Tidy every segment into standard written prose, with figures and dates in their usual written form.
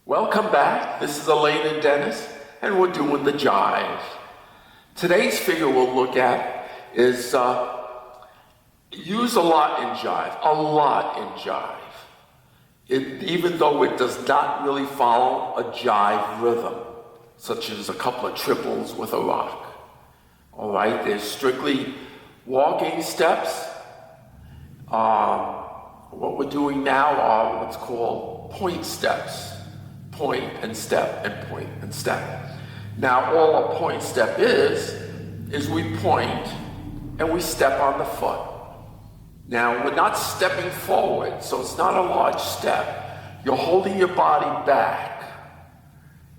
Welcome back. This is Elaine and Dennis, and we're doing the Jive. Today's figure we'll look at is used a lot in Jive, even though it does not really follow a Jive rhythm, such as a couple of triples with a rock. All right, there's strictly walking steps. What we're doing now are what's called point steps. Point and step and point and step. Now all a point step is we point and we step on the foot. Now we're not stepping forward, so it's not a large step. You're holding your body back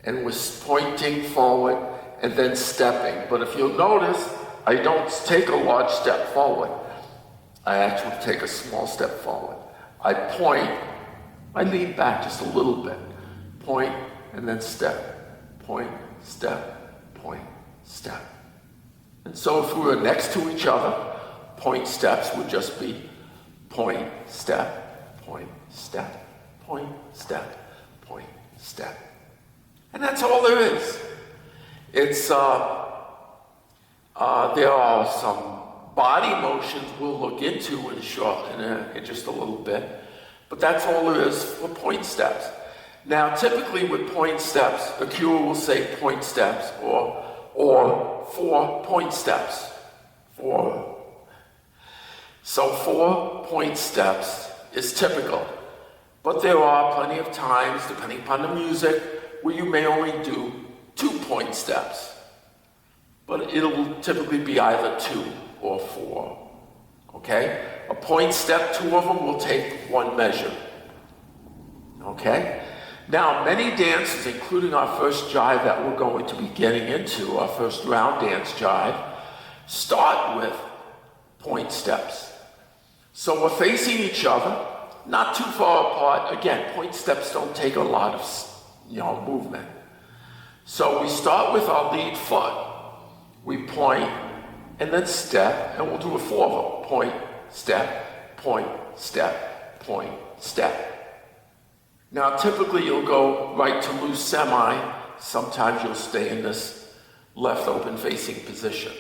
and we're pointing forward and then stepping. But if you'll notice, I don't take a large step forward. I actually take a small step forward. I point, I lean back just a little bit. Point and then step, point, step, point, step. And so if we were next to each other, point steps would just be point, step, point, step, point, step, point, step. And that's all there is. It's, there are some body motions we'll look into in just a little bit, but that's all there is for point steps. Now, typically with point steps, the cure will say point steps or 4 point steps. So 4 point steps is typical, but there are plenty of times, depending upon the music, where you may only do 2 point steps, but it'll typically be either 2 or 4, okay? A point step, 2 of them will take 1 measure, okay? Now, many dances, including our first Jive that we're going to be getting into, our first round dance Jive, start with point steps. So we're facing each other, not too far apart. Again, point steps don't take a lot of, movement. So we start with our lead foot. We point and then step, and we'll do 4 of them. Point, step, point, step, point, step. Now, typically you'll go right to loose semi. Sometimes you'll stay in this left open facing position.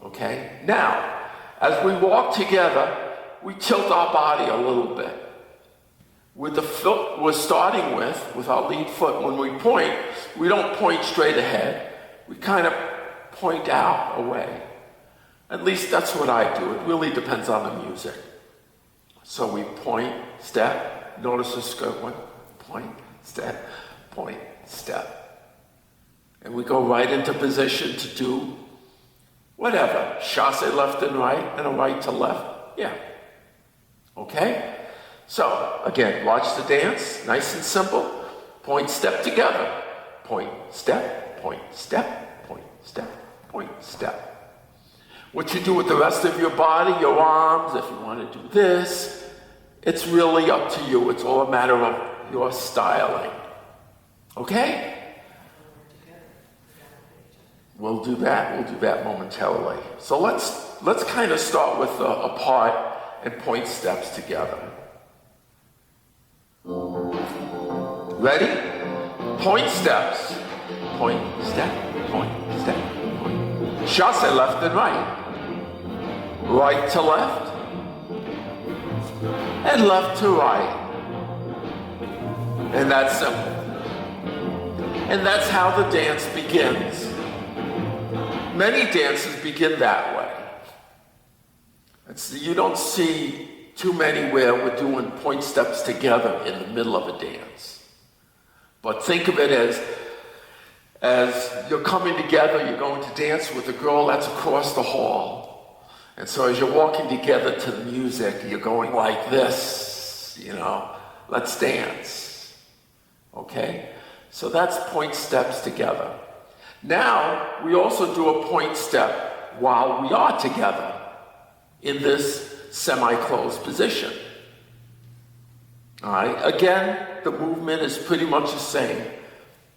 Okay? Now, as we walk together, we tilt our body a little bit. With the foot we're starting with our lead foot, when we point, we don't point straight ahead. We kind of point out away. At least that's what I do. It really depends on the music. So we point, step. Notice the skirt one, point, step, step. And we go right into position to do whatever. Chasse left and right, and a right to left. Yeah. Okay? So, again, watch the dance. Nice and simple. Point, step together. Point, step, point, step, point, step, point, step. What you do with the rest of your body, your arms, if you want to do this, it's really up to you. It's all a matter of your styling. Okay? We'll do that momentarily. So let's kind of start with apart and point steps together. Ready? Point steps. Point, step, point, step, point. Chasse left and right. Right to left. And left to right. And that's simple. And that's how the dance begins. Many dances begin that way. You don't see too many where we're doing point steps together in the middle of a dance. But think of it as you're coming together, you're going to dance with a girl that's across the hall. And so as you're walking together to the music, you're going like this, let's dance. Okay? So that's point steps together. Now, we also do a point step while we are together in this semi-closed position. All right? Again, the movement is pretty much the same.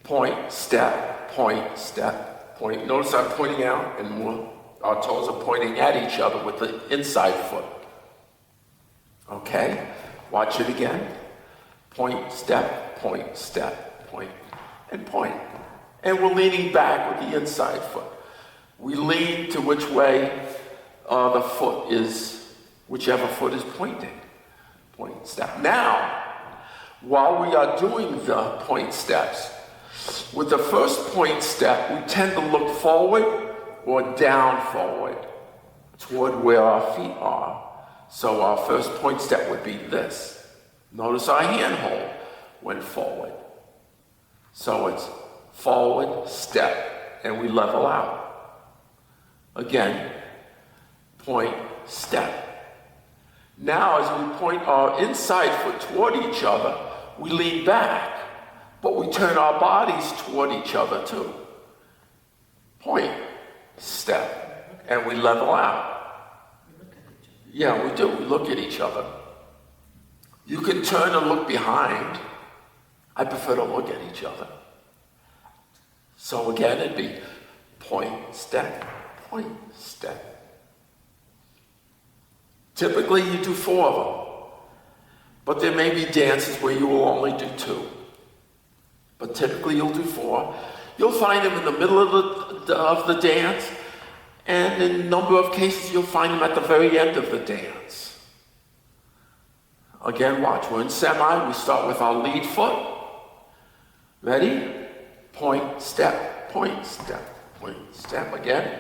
Point, step, point, step, point. Notice I'm pointing out and our toes are pointing at each other with the inside foot. Okay? Watch it again. point, step, point, step, point, and point. And we're leaning back with the inside foot. We lean to which way the foot is, whichever foot is pointing. Point, step. Now, while we are doing the point steps, with the first point step, we tend to look forward or down forward toward where our feet are. So our first point step would be this. Notice our hand hold went forward. So it's forward, step, and we level out. Again, point, step. Now, as we point our inside foot toward each other, we lean back, but we turn our bodies toward each other too. Point, step, and we level out. Yeah, we do. We look at each other. You can turn and look behind. I prefer to look at each other. So again, it'd be point, step, point, step. Typically, you do 4 of them, but there may be dances where you will only do 2. But typically, you'll do 4. You'll find them in the middle of the dance, and in a number of cases, you'll find them at the very end of the dance. Again, watch. We're in semi. We start with our lead foot. Ready? Point, step, point, step, point, step. Again,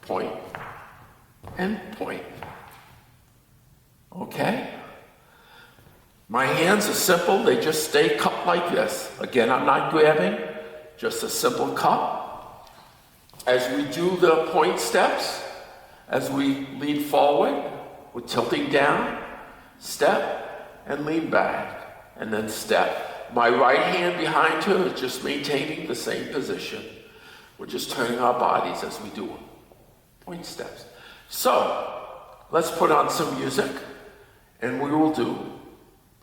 point, and point. Okay? My hands are simple. They just stay cupped like this. Again, I'm not grabbing. Just a simple cup. As we do the point steps, as we lean forward, we're tilting down, step, and lean back, and then step. My right hand behind her is just maintaining the same position. We're just turning our bodies as we do them. Point steps. So, let's put on some music, and we will do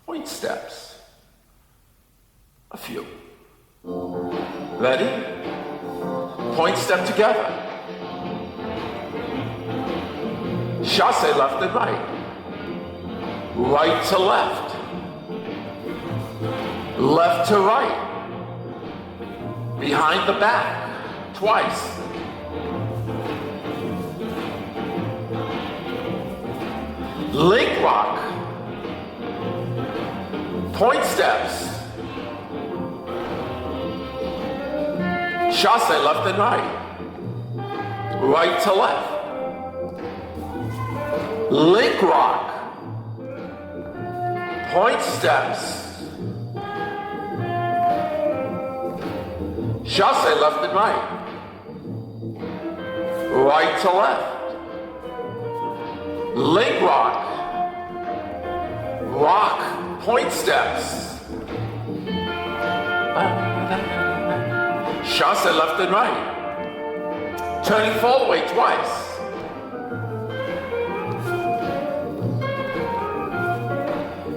point steps. A few. Ready? Point step together. Chasse left and right. Right to left. Left to right. Behind the back. Twice. Link rock. Point steps. Chasse left and right. Right to left. Link rock. Point steps. Chasse left and right. Right to left. Link rock. Rock. Point steps. Chasse left and right. Turning forward way twice.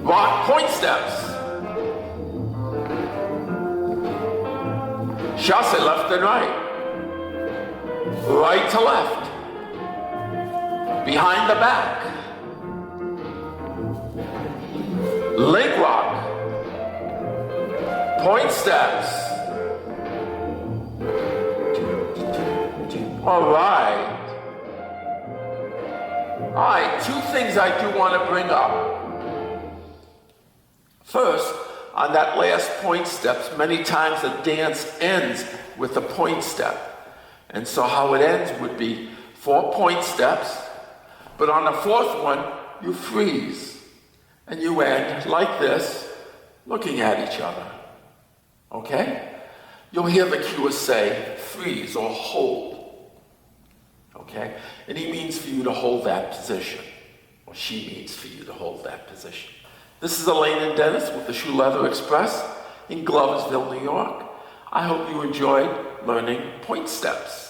Rock point steps. Chasse left and right. Right to left. Behind the back. Link rock. Point steps. All right. 2 things I do want to bring up. First, on that last point steps, many times the dance ends with a point step. And so how it ends would be 4 point steps, but on the 4th one, you freeze. And you end like this, looking at each other. Okay? You'll hear the cuer say, freeze or hold. Okay? And he means for you to hold that position. Or she means for you to hold that position. This is Elaine and Dennis with the Shoe Leather Express in Gloversville, New York. I hope you enjoyed learning point steps.